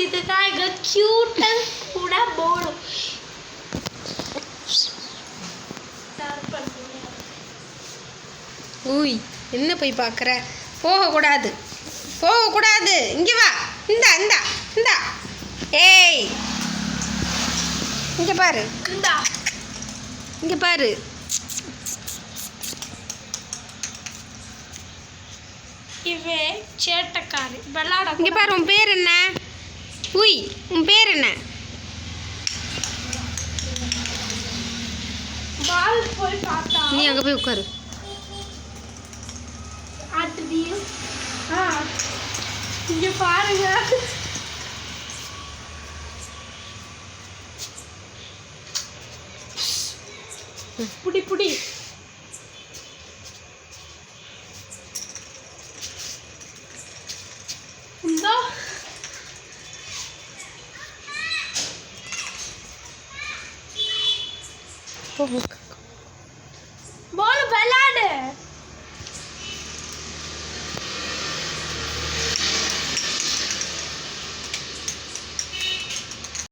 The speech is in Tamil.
இதுதான் எங்க கியூட்டன் கூட போடு. ஊய் என்ன போய் பார்க்குற? போகக்கூடாது போகக்கூடாது. இங்கே வா. இந்தா இந்தா இந்தா. ஏய் இங்கே பாரு. இந்தா இங்கே பாரு. இவே சேட்டக்காரி விளாட. இங்கே பாரு. உன் பேர் என்ன? உய் உன் பேர் என்ன? பால் போய் பார்த்தா நீ அங்கே போய் உட்காரு. ஆட்டுதியும் இங்க பாருங்க. புடி புடி. போ